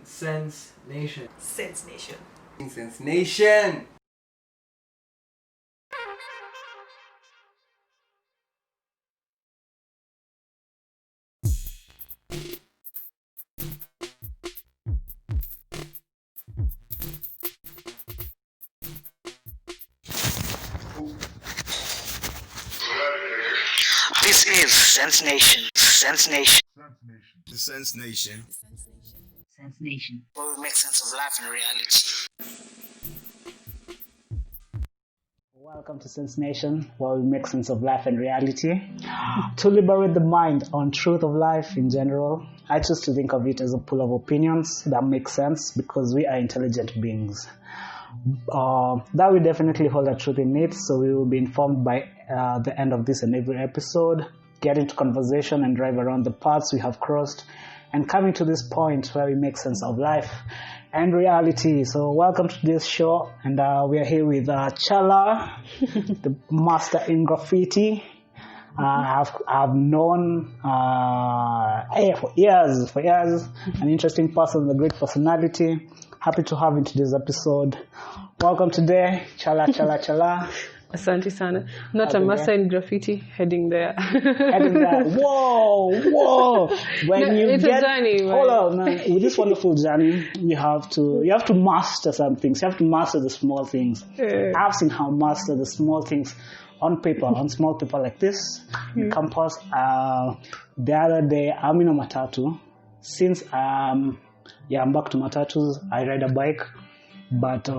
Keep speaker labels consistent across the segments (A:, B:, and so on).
A: Sense+Nation.
B: Sense+Nation.
C: Sense+Nation.
D: This is Sense+Nation. Sense+Nation.
E: The Sense+Nation.
D: Sense+Nation. Where we make sense of life and reality.
F: Welcome to Sense+Nation, where we make sense of life and reality. To liberate the mind on truth of life in general, I choose to think of it as a pool of opinions that make sense because we are intelligent beings. That will definitely hold a truth in it, so we will be informed by the end of this and every episode, get into conversation and drive around the paths we have crossed, and coming to this point where we make sense of life and reality. So welcome to this show, and we are here with Chela, the master in graffiti. I've known for years, an interesting person, a great personality. Happy to have you in today's episode. Welcome today, Chela.
G: Asante sana. Not a master in graffiti, heading there.
F: Whoa!
G: It's a journey.
F: Hold on, with this wonderful journey, you have to master some things. You have to master the small things. I've seen how master the small things on paper, on small paper like this, in campus. The other day, I'm in a matatu. Since I'm back to matatus. I ride a bike, but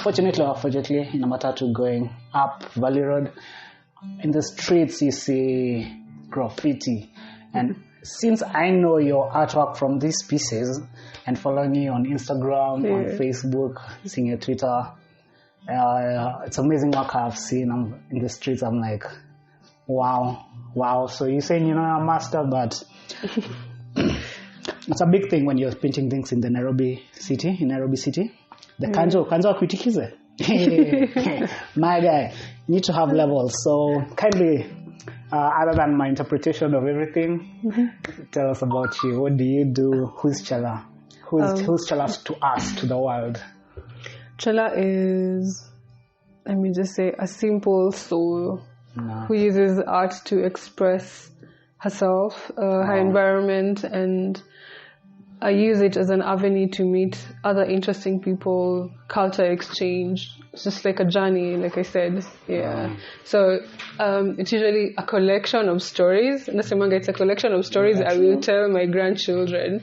F: fortunately or unfortunately, in a matatu going up Valley Road, in the streets you see graffiti. And since I know your artwork from these pieces and following you on Instagram, on Facebook, seeing your Twitter, it's amazing work I've seen in the streets. I'm like, wow. So you're saying you're not a master, but it's a big thing when you're painting things in Nairobi city. The kanjo kuitikize. My guy, you need to have levels. So kindly, other than my interpretation of everything, tell us about you. What do you do? Who's Chela? Who's Chela to us, to the world?
G: Chela is, let me just say, a simple soul who uses art to express herself, her environment, and I use it as an avenue to meet other interesting people, culture exchange. It's just like a journey, like I said. So it's usually a collection of stories. Nasemanga, it's a collection of stories I will tell my grandchildren.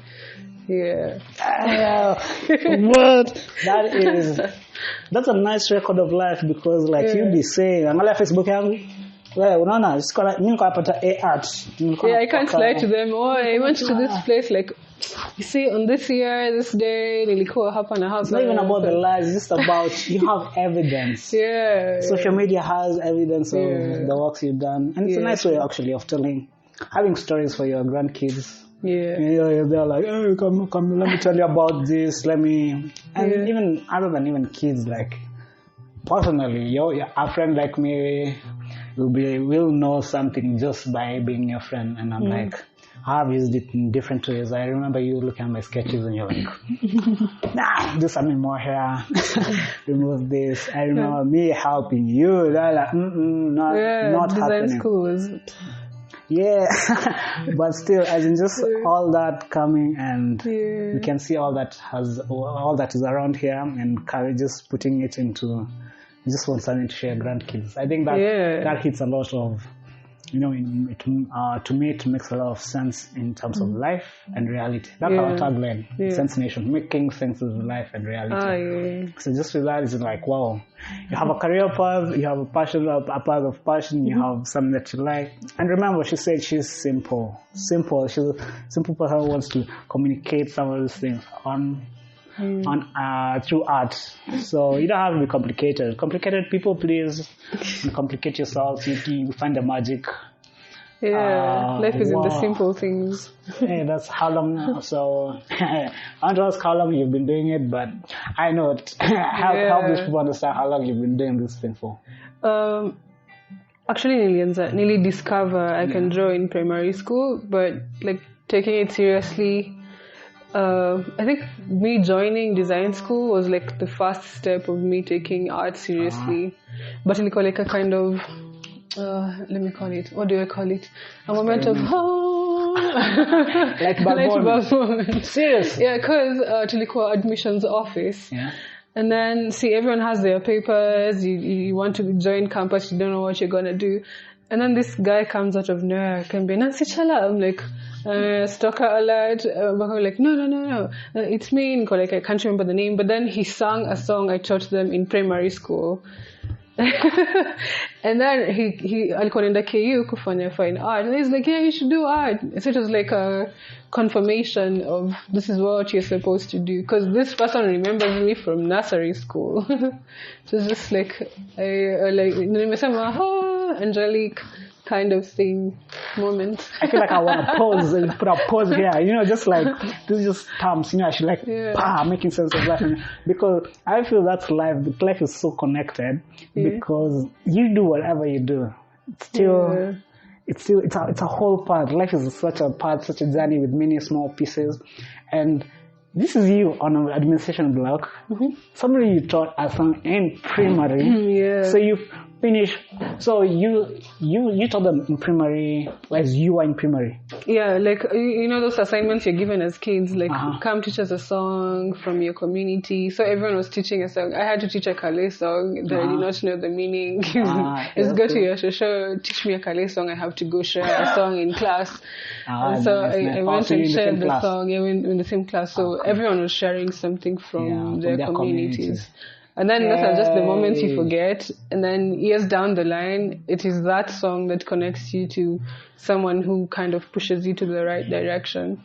F: What? That's a nice record of life, because you'll be saying, I'm on Facebook yangu. Well, unaona,
G: I can't lie to them. I went to this place, you see, on this year, this day, nilikuwa hapa na hapa.
F: It's not even about the lies, it's just about you have evidence. Social media has evidence of the works you've done. And it's a nice way, actually, of having stories for your grandkids. They're like, oh, come, let me tell you about this, and even other than even kids, personally, a friend like me will know something just by being your friend, and I'm I've used it in different ways. I remember you looking at my sketches and you're like, do something more here, remove this. I remember me helping you. They're like, not
G: design
F: happening.
G: Schools.
F: But still, as in just all that coming, and we can see all that is around here, and just putting it into. Just want something to share grandkids. I think that hits a lot of, to me it makes a lot of sense in terms of life and reality. That's our tagline, Sense+Nation, making sense of life and reality. So just with that, it's like, wow, you have a career path, you have a passion, a path of passion, you have something that you like. And remember, she said she's simple. She's a simple person who wants to communicate some of these things through art. So you don't have to be complicated. Complicated people, please, you complicate yourselves. You find the magic.
G: Life is in the simple things.
F: That's how long. So I don't ask how long you've been doing it, but I know help these people understand how long you've been doing this thing for.
G: actually nearly discover I can draw in primary school, but like taking it seriously. I think me joining design school was like the first step of me taking art seriously. But ilikuwa like a kind of, let me call it, what do I call it? A moment of,
F: like Balbon. Seriously?
G: Yeah, because tulikuwa admissions office.
F: Yeah.
G: And then, see, everyone has their papers, you want to join campus, you don't know what you're going to do. And then this guy comes out of nowhere, can be Nancy Chela. I'm like, stalker alert. I'm like, no. It's me. Like, I can't remember the name. But then he sang a song I taught them in primary school. And then he alikuwa nenda KU kufanya fine art, and he's like, yeah, you should do art. So it was like a confirmation of this is what you're supposed to do, because this person remembers me from nursery school. So it's just like nimesema angelique kind of thing moment.
F: I feel like I want to pause and put a pause here, just like this is just terms, I should like making sense of life, because I feel that's life. Life is so connected because you do whatever you do, it's a whole part. Life is such a part, such a journey with many small pieces, and this is you on an administration block. Somebody you taught as an in primary, so you finish. So you taught them in primary as you were in primary.
G: Yeah, like those assignments you're given as kids, like come teach us a song from your community. So everyone was teaching a song. I had to teach a Kale song that I did not know the meaning. Let's go to your show, teach me a Kale song. I have to go share a song in class. And so I went and shared the song in the same class. So everyone was sharing something from their communities. And then those are just the moments you forget. And then years down the line, it is that song that connects you to someone who kind of pushes you to the right direction,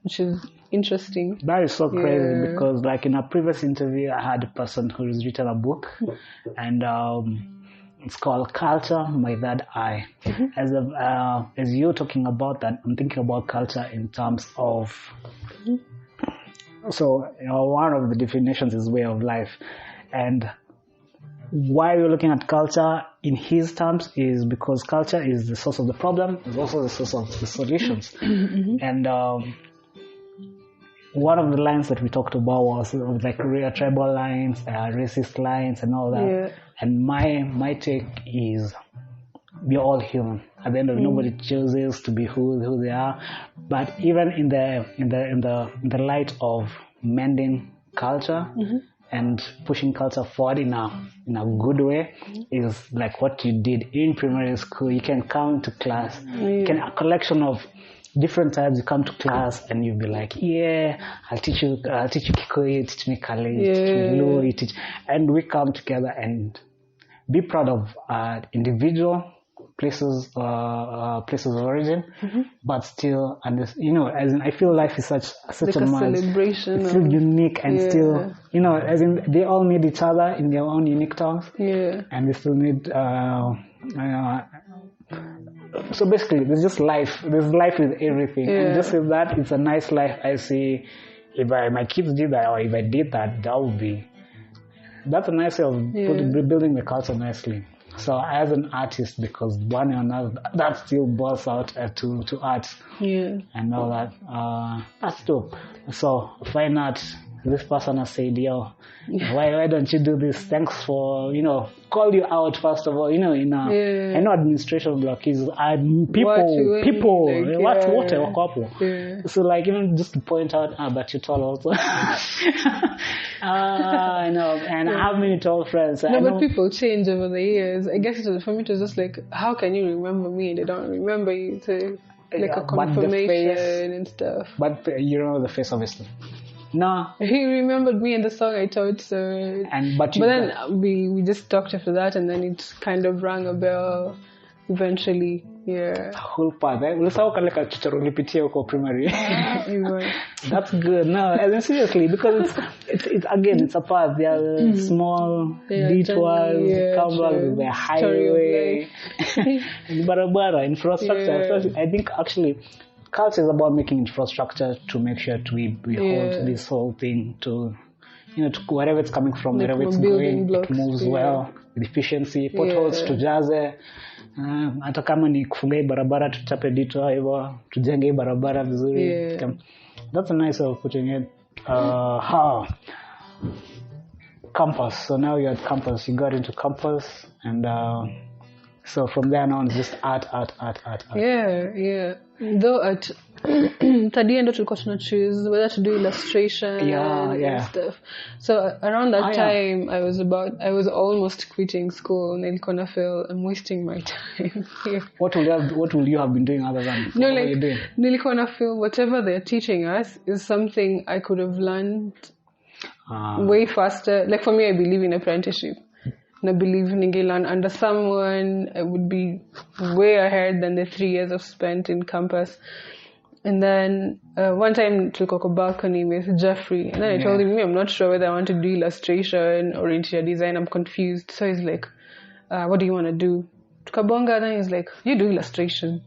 G: which is interesting.
F: That is so crazy because like in a previous interview, I had a person who has written a book and it's called Culture, My Third Eye. As you're talking about that, I'm thinking about culture in terms of, so one of the definitions is way of life. And why we're looking at culture in his terms is because culture is the source of the problem, is also the source of the solutions. And one of the lines that we talked about was like tribal lines, racist lines, and all that. Yeah. And my take is we're all human. At the end of it, nobody chooses to be who they are. But even in the light of mending culture. And pushing culture forward in a good way is like what you did in primary school. You can come to class, a collection of different types. You come to class and you'll be like, I'll teach you Kikoyi, teach me Kale, teach me Luo, teach, and we come together and be proud of individual places of origin, but still, and as in I feel life is such like a
G: celebration.
F: It's still unique and still, as in they all need each other in their own unique terms. And they still need. So basically, there's just life. There's life with everything, and just with that, it's a nice life. I see. If my kids did that, or if I did that, that's a nice way of building the culture nicely. So as an artist, because one or another, that still boils out to art and all that. That's dope. So fine art. This person has said, why don't you do this? Thanks for, call you out first of all, I know administration block is people, what a couple. So like, even just to point out, but you tall also. I know, and I have many tall friends.
G: But people change over the years. I guess for me it was just like, how can you remember me? They don't remember you to like a confirmation and stuff.
F: But you remember the face, obviously. No,
G: he remembered me and the song I taught. So, but then we just talked after that, and then it kind of rang a bell. Eventually,
F: whole part. Primary. That's good. No, as in seriously, because it's again, it's a path. There are small detours, come back with the highway, barabara, infrastructure. I think actually, culture is about making infrastructure to make sure we hold this whole thing to to wherever it's coming from,
G: Like
F: wherever it's
G: building
F: going,
G: blocks,
F: it moves
G: yeah.
F: well with efficiency. Potholes tujaze, hata kama ni kufunga hii barabara tuchape dito hivyo, tujenge hii barabara vizuri.
G: Yeah.
F: That's a nice way of putting it. How? Campus. So now you're at campus. You got into campus, and so from there on, it's just art.
G: Yeah. Though at Tadia ndo tulikuwa tuna choose whether to do illustration and stuff. So around that time, I was almost quitting school, and nilikuwa na feel I'm wasting my time here.
F: What will you have been doing other than what were you doing?
G: Nilikuwa na feel whatever they're teaching us is something I could have learned way faster. Like for me, I believe in apprenticeship. And I believe Ningelan under someone, I would be way ahead than the 3 years I've spent in campus. And then one time to go balcony with Jeffrey, and then I told him, I'm not sure whether I want to do illustration or interior design. I'm confused. So he's like, what do you want to do? Tukabonga, then he's like, you do illustration.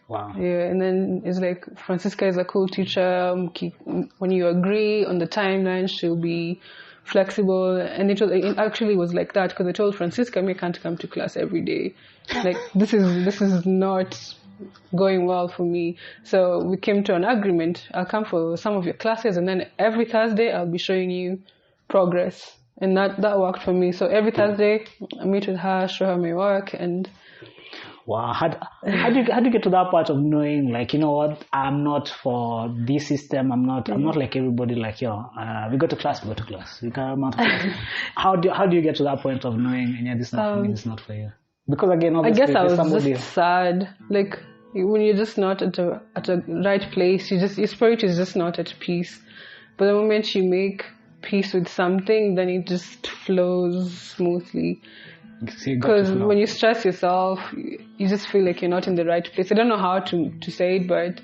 F: Wow.
G: Yeah, and then it's like, Francisca is a cool teacher. When you agree on the timeline, she'll be flexible. And it actually was like that, because I told Francisca, I can't come to class every day. Like, this is not going well for me. So we came to an agreement. I'll come for some of your classes, and then every Thursday I'll be showing you progress. And that worked for me. So every Thursday I meet with her, show her my work, and
F: wow. How do you get to that part of knowing, like, you know what, I'm not for this system. I'm not like everybody. Like, we go to class. We come out of class. How do you get to that point of knowing, yeah, this is not for me, this is not for you? Because again, obviously,
G: I guess I was just sad. Like, when you're just not at a right place, your spirit is just not at peace. But the moment you make peace with something, then it just flows smoothly. Because when you stress yourself, you just feel like you're not in the right place. I don't know how to say it, but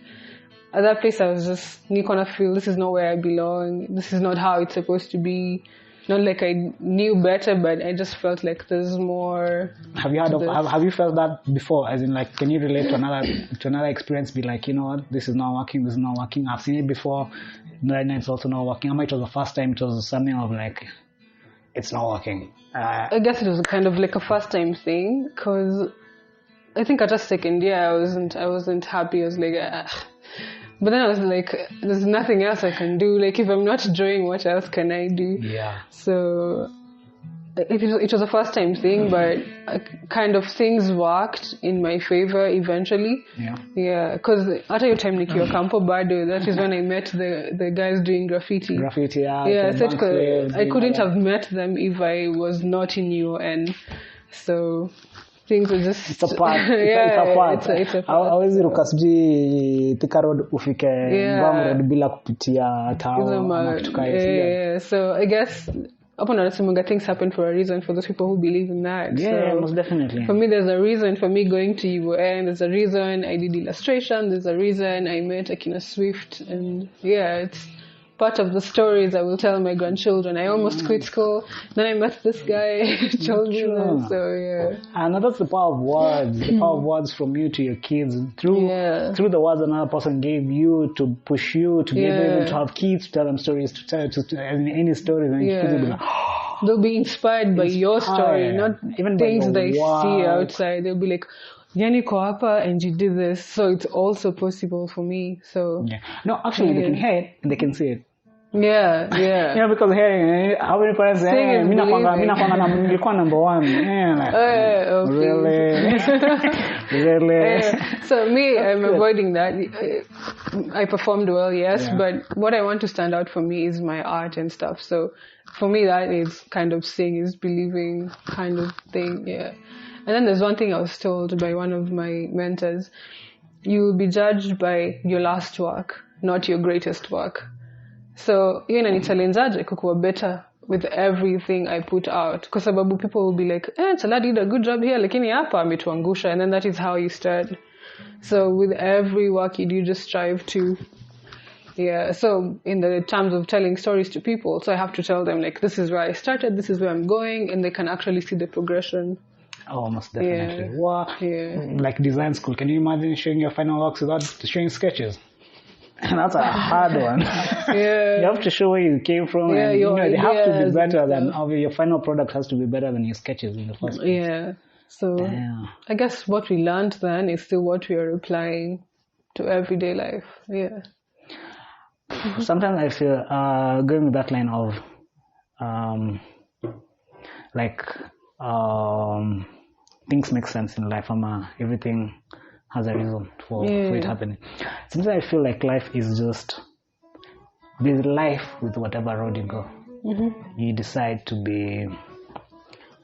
G: at that place I was just, you kind of feel this is not where I belong. This is not how it's supposed to be. Not like I knew better, but I just felt like there's more. Have
F: you felt that before? As in, like, can you relate to another experience? Be like, you know what, this is not working. This is not working. I've seen it before. Right now, it's also not working. I might it was the first time. It was something of like, it's not working.
G: I guess it was kind of like a first time thing, because I think at a second year I wasn't happy. I was like, but then I was like, there's nothing else I can do. Like, if I'm not drawing, what else can I do?
F: Yeah.
G: So it was a first time thing, but kind of things worked in my favor eventually.
F: Yeah.
G: Yeah, because at your time nikiwa Campo Bado, that is when I met the guys doing graffiti. Yeah, so I couldn't have met them if I was not in UN. So things are just...
F: It's a part.
G: Yeah,
F: it's a part.
G: It's a part.
F: Hawezi ruka sijui Thika Road ufike Ngong Road bila kupitia Tao ama kitu kama hiyo.
G: Yeah, so I guess upon Arasimanga, things happen for a reason for those people who believe in that.
F: Yeah,
G: so
F: most definitely.
G: For me, there's a reason for me going to UN. There's a reason I did illustration. There's a reason I met Akina Swift. And yeah, it's part of the stories I will tell my grandchildren. I almost quit school. Then I met this guy. Told me that. So yeah.
F: And that's the power of words. The power of words from you to your kids. Through the words another person gave you to push you to be able to have kids, to tell them stories, to tell any stories. And kids will be like,
G: they'll be inspired by your story, not even things they see outside. They'll be like, Yani ko hapa and you did this, so it's also possible for me. So
F: no, actually they can hear it and they can see it.
G: Yeah.
F: Because hearing, how many parents say, mina kwanga nilikuwa number one. Really.
G: So me, I'm avoiding that. I performed well, yes, but what I want to stand out for me is my art and stuff. So for me, that is kind of seeing is believing kind of thing, yeah. And then there's one thing I was told by one of my mentors: you will be judged by your last work, not your greatest work. So hiyo inanichalenjaje kukuwa better with everything I put out, kwa sababu people will be like, Chela did a good job here, lakini hapa ametuangusha, and then that is how you start. So with every work you do, just strive to so in the terms of telling stories to people, so I have to tell them, like, this is where I started, this is where I'm going, and they can actually see the progression.
F: Oh, most definitely. Like design school, can you imagine showing your final works without showing sketches? That's a hard one.
G: Yeah.
F: You have to show where you came from, and they have to be
G: ideas
F: better
G: and
F: than your final product has to be better than your sketches in the first place.
G: Yeah. So I guess what we learned then is still what we are applying to everyday life. Yeah.
F: Sometimes I feel going with that line of things make sense in life. Everything has a reason for it happening. Sometimes I feel like life is just there's life with whatever road you go. You decide to be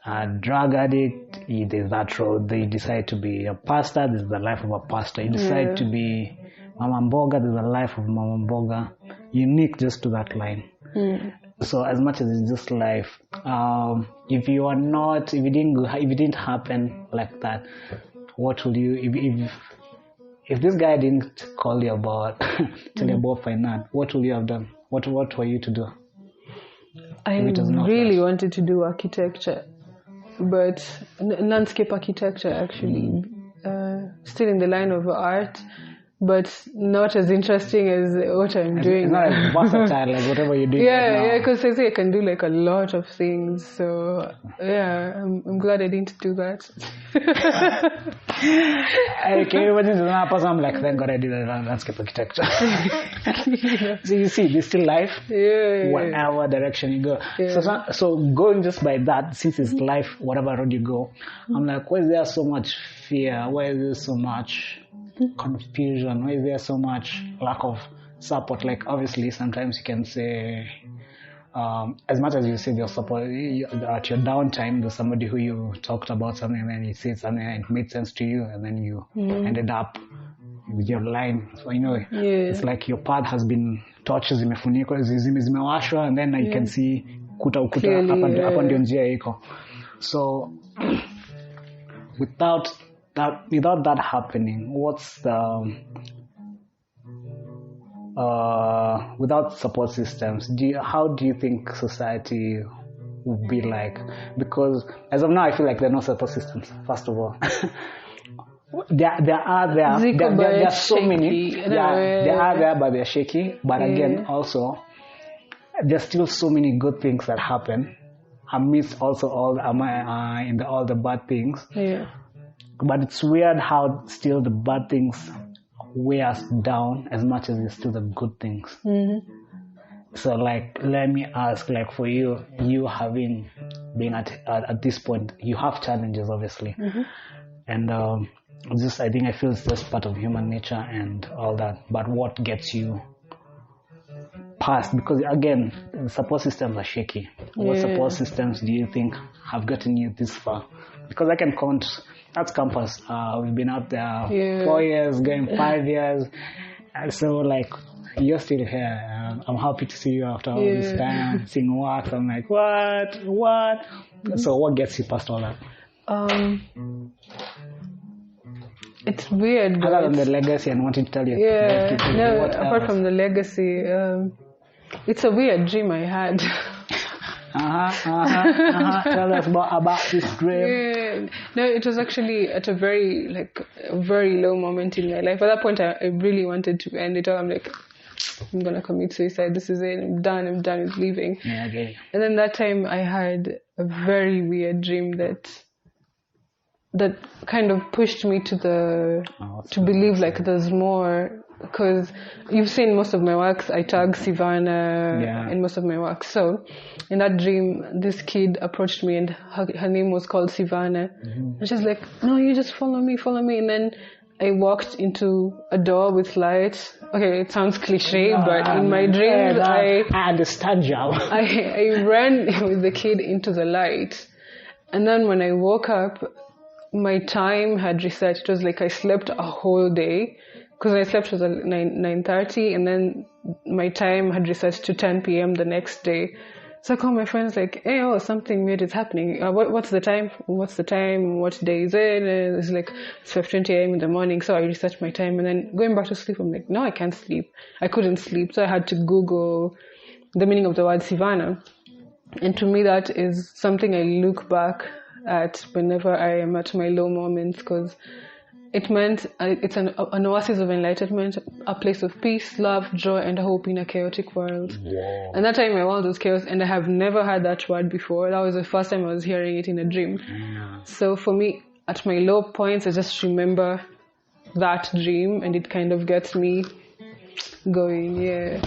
F: a drug addict, there's that road. You decide to be a pastor, there's the life of a pastor. You decide to be Mama Mboga, there's the life of Mama Mboga. Unique just to that line. So as much as it's just life, if it didn't happen like that, what will you? If this guy didn't call you about tell you about finance, what will you have done? What were you to do?
G: I really wanted to do architecture, but landscape architecture actually, still in the line of art, but not as interesting as what I'm doing.
F: It's not as versatile like whatever you're doing.
G: Yeah, because I say I can do like a lot of things. So yeah, I'm glad I didn't do that.
F: I can imagine another person. I'm like, thank God I did landscape architecture. So you see, there's still life. Whatever direction you go. So going just by that, since it's life, whatever road you go, I'm like, why is there so much fear? Why is there so much confusion? Why is there so much lack of support? Like obviously sometimes you can say as much as you say your support at your downtime, there's somebody who you talked about something and then he said something and it made sense to you and then you ended up with your line. So it's like your path has been torches zimefunikwa zimewashwa and then you can see kuta hapa ndio njia iko. So without that happening, what's the without support systems, how do you think society would be like? Because as of now, I feel like there are no support systems. First of all, there are so many. They are there, but they're shaky. But again, also, there's still so many good things that happen amidst also all the bad things. Yeah. But it's weird how still the bad things weigh us down as much as there's still the good things. So like, let me ask, like for you having been at this point, you have challenges obviously. And I feel it's just part of human nature and all that. But what gets you past? Because again, the support systems are shaky. What support systems do you think have gotten you this far? Because I can count. That's campus. We've been up there 4 years, going 5 years. And so, like, you're still here. I'm happy to see you after all this time, seeing work. I'm like, what? So, what gets you past all that?
G: It's weird.
F: Other than the legacy and wanting to tell you.
G: Apart from the legacy, it's a weird dream I had.
F: Tell us about this dream.
G: No, it was actually at a very low moment in my life. At that point, I really wanted to end it all. I'm like, I'm gonna commit suicide. This is it. I'm done with leaving.
F: Yeah, okay.
G: And then that time, I had a very weird dream that kind of pushed me to believe like there's more. Because you've seen most of my works, I tag Sivana in most of my works. So in that dream, this kid approached me and her name was called Sivana. And she's like, no, you just follow me. And then I walked into a door with lights. Okay, it sounds cliche, but in my dreams, I
F: understand you.
G: I ran with the kid into the light. And then when I woke up, my time had reset. It was like I slept a whole day. Because I slept was at 9:30 and then my time had reset to 10 p.m. the next day. So I called my friends like, hey, something weird is happening. What's the time? What day is it? And it's like, it's 5:20 a.m. in the morning. So I reset my time and then going back to sleep, I'm like, no, I can't sleep. I couldn't sleep. So I had to Google the meaning of the word Sivana. And to me, that is something I look back at whenever I am at my low moments because it meant it's an oasis of enlightenment, a place of peace, love, joy, and hope in a chaotic world.
F: Wow.
G: And that time my world was chaos, and I have never heard that word before. That was the first time I was hearing it in a dream. So for me, at my low points, I just remember that dream, and it kind of gets me going. Yeah.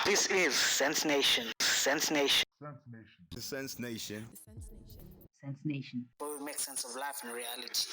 D: This is Sense Nation. Sense Nation.
E: The Sense Nation.
D: Sense Nation. Where we make sense of life and reality.